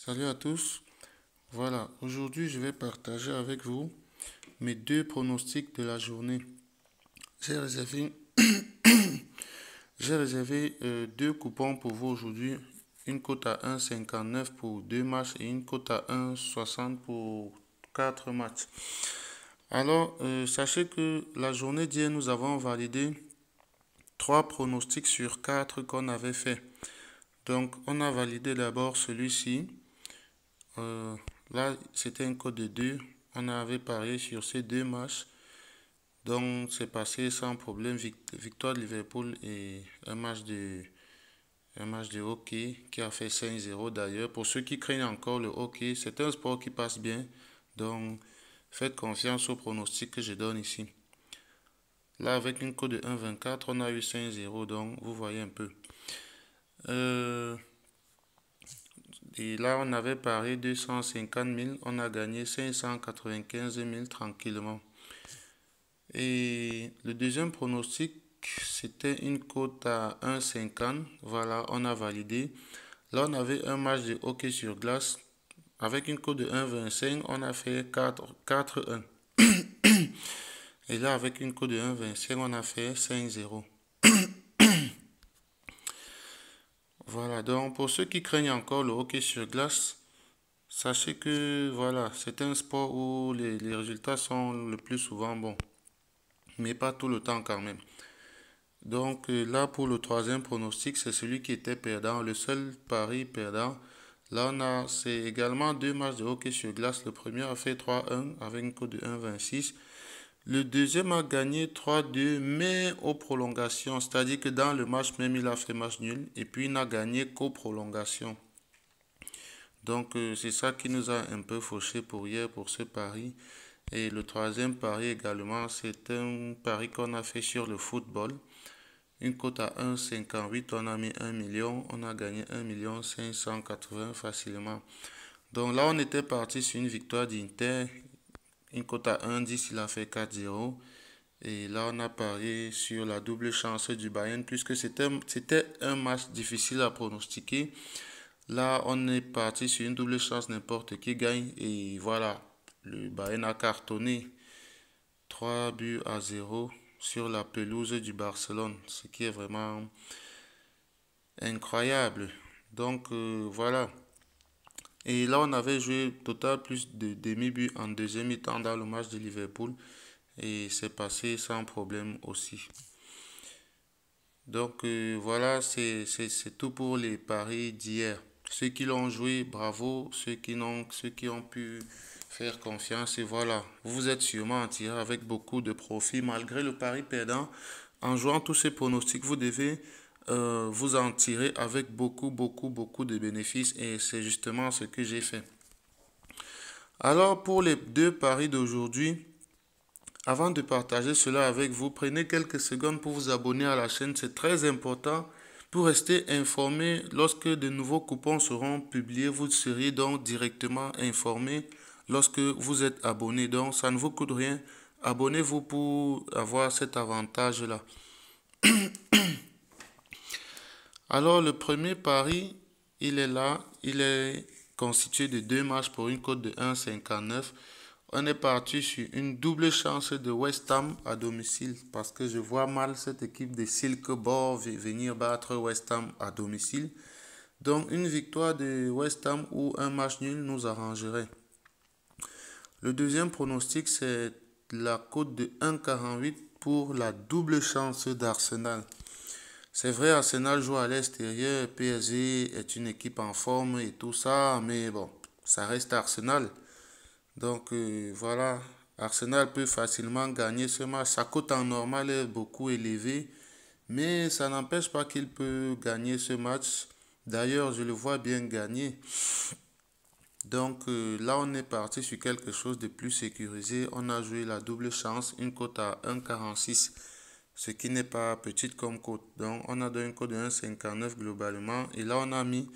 Salut à tous. Voilà, aujourd'hui je vais partager avec vous mes deux pronostics de la journée. J'ai réservé, deux coupons pour vous aujourd'hui. Une cote à 1,59 pour deux matchs et une cote à 1,60 pour quatre matchs. Alors, sachez que la journée d'hier, nous avons validé trois pronostics sur quatre qu'on avait fait. Donc, on a validé d'abord celui-ci. Euh, Là, c'était un code de 2. On avait parié sur ces deux matchs. Donc, c'est passé sans problème. Victoire de Liverpool et un match de hockey qui a fait 5-0 d'ailleurs. Pour ceux qui craignent encore le hockey, c'est un sport qui passe bien. Donc, faites confiance au pronostic que je donne ici. Là, avec une cote de 1,24, on a eu 5-0. Donc, vous voyez un peu. Et là, on avait parié 250 000, on a gagné 595 000 tranquillement. Et le deuxième pronostic, c'était une cote à 1,50. Voilà, on a validé. Là, on avait un match de hockey sur glace. Avec une cote de 1,25, on a fait 4-1. Et là, avec une cote de 1,25, on a fait 5-0. Voilà, donc pour ceux qui craignent encore le hockey sur glace, sachez que voilà, c'est un sport où les résultats sont le plus souvent bons, mais pas tout le temps quand même. Donc là, pour le troisième pronostic, c'est celui qui était perdant, le seul pari perdant. Là, c'est également deux matchs de hockey sur glace. Le premier a fait 3-1 avec une cote de 1,26. Le deuxième a gagné 3-2, mais aux prolongations. C'est-à-dire que dans le match même, il a fait match nul et puis il n'a gagné qu'aux prolongations. Donc, c'est ça qui nous a un peu fauché pour hier, pour ce pari. Et le troisième pari également, c'est un pari qu'on a fait sur le football. Une cote à 1,58, on a mis 1 million, on a gagné 1 580 facilement. Donc là, on était parti sur une victoire d'Inter. Une cote à 1,10, il a fait 4-0. Et là, on a parié sur la double chance du Bayern, puisque c'était un match difficile à pronostiquer. Là, on est parti sur une double chance, n'importe qui gagne. Et voilà, le Bayern a cartonné 3-0 sur la pelouse du Barcelone, ce qui est vraiment incroyable. Donc, voilà. Et là, on avait joué total plus de demi-but en deuxième mi-temps dans le match de Liverpool. Et c'est passé sans problème aussi. Donc, voilà, c'est tout pour les paris d'hier. Ceux qui l'ont joué, bravo. Ceux qui ont pu faire confiance. Et voilà, vous êtes sûrement en tiré avec beaucoup de profit. Malgré le pari perdant, en jouant tous ces pronostics, vous devez vous en tirer avec beaucoup de bénéfices. Et c'est justement ce que j'ai fait. Alors, pour les deux paris d'aujourd'hui, avant de partager cela avec vous, prenez quelques secondes pour vous abonner à la chaîne. C'est très important pour rester informé lorsque de nouveaux coupons seront publiés. Vous serez donc directement informé lorsque vous êtes abonné. Donc, ça ne vous coûte rien. Abonnez-vous pour avoir cet avantage-là. Alors, le premier pari, il est là. Il est constitué de deux matchs pour une cote de 1,59. On est parti sur une double chance de West Ham à domicile parce que je vois mal cette équipe de Silkeborg venir battre West Ham à domicile. Donc une victoire de West Ham ou un match nul nous arrangerait. Le deuxième pronostic, c'est la cote de 1,48 pour la double chance d'Arsenal. C'est vrai, Arsenal joue à l'extérieur, PSG est une équipe en forme et tout ça, mais bon, ça reste Arsenal. Donc voilà, Arsenal peut facilement gagner ce match. Sa cote en normal est beaucoup élevée, mais ça n'empêche pas qu'il peut gagner ce match. D'ailleurs, je le vois bien gagner. Donc là, on est parti sur quelque chose de plus sécurisé. On a joué la double chance, une cote à 1,46, ce qui n'est pas petite comme cote. Donc on a donné une cote de 1,59 globalement. Et là, on a mis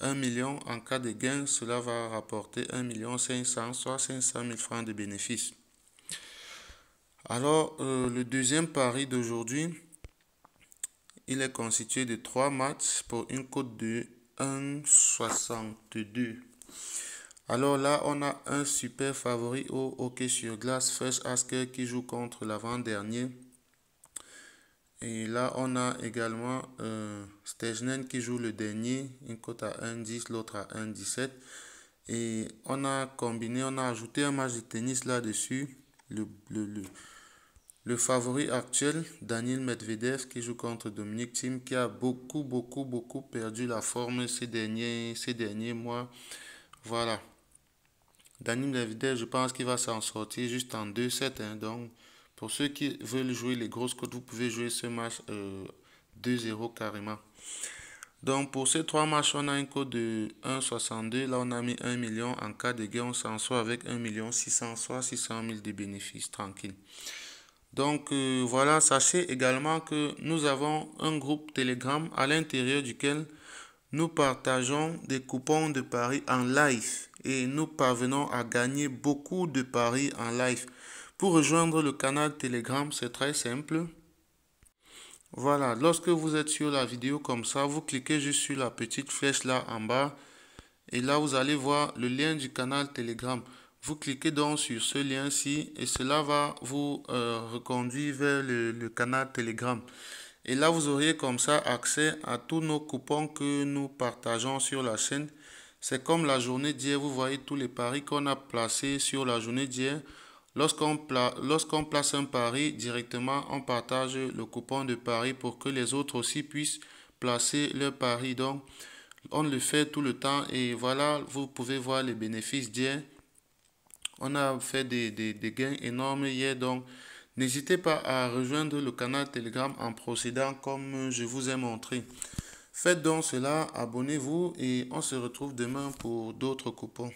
1 million en cas de gain. Cela va rapporter 1 500 000, soit 500 000 francs de bénéfices. Alors, le deuxième pari d'aujourd'hui, il est constitué de 3 matchs pour une cote de 1,62. Alors là, on a un super favori au hockey sur glace, Fresh Asker, qui joue contre l'avant-dernier. Et là, on a également Stejnen qui joue le dernier, une cote à 1,10, l'autre à 1,17. Et on a combiné, on a ajouté un match de tennis là-dessus. Le favori actuel, Daniil Medvedev, qui joue contre Dominic Thiem, qui a beaucoup perdu la forme ces derniers mois. Voilà. Daniil Medvedev, je pense qu'il va s'en sortir juste en 2-7. Hein. Donc, pour ceux qui veulent jouer les grosses cotes, vous pouvez jouer ce match 2-0 carrément. Donc, pour ces trois matchs, on a une cote de 1,62. Là, on a mis 1 million. En cas de gain, on s'en sort avec 1 600 000, soit 600 000 de bénéfices, tranquille. Donc, voilà, sachez également que nous avons un groupe Telegram à l'intérieur duquel nous partageons des coupons de paris en live et nous parvenons à gagner beaucoup de paris en live. Pour rejoindre le canal Telegram, c'est très simple. Voilà, lorsque vous êtes sur la vidéo comme ça, vous cliquez juste sur la petite flèche là en bas et là vous allez voir le lien du canal Telegram. Vous cliquez donc sur ce lien-ci et cela va vous reconduire vers le canal Telegram. Et là, vous auriez comme ça accès à tous nos coupons que nous partageons sur la chaîne. C'est comme la journée d'hier, vous voyez tous les paris qu'on a placés sur la journée d'hier. Lorsqu'on place un pari, directement, on partage le coupon de pari pour que les autres aussi puissent placer leur pari. Donc, on le fait tout le temps et voilà, vous pouvez voir les bénéfices d'hier. On a fait des gains énormes hier, donc n'hésitez pas à rejoindre le canal Telegram en procédant comme je vous ai montré. Faites donc cela, abonnez-vous et on se retrouve demain pour d'autres coupons.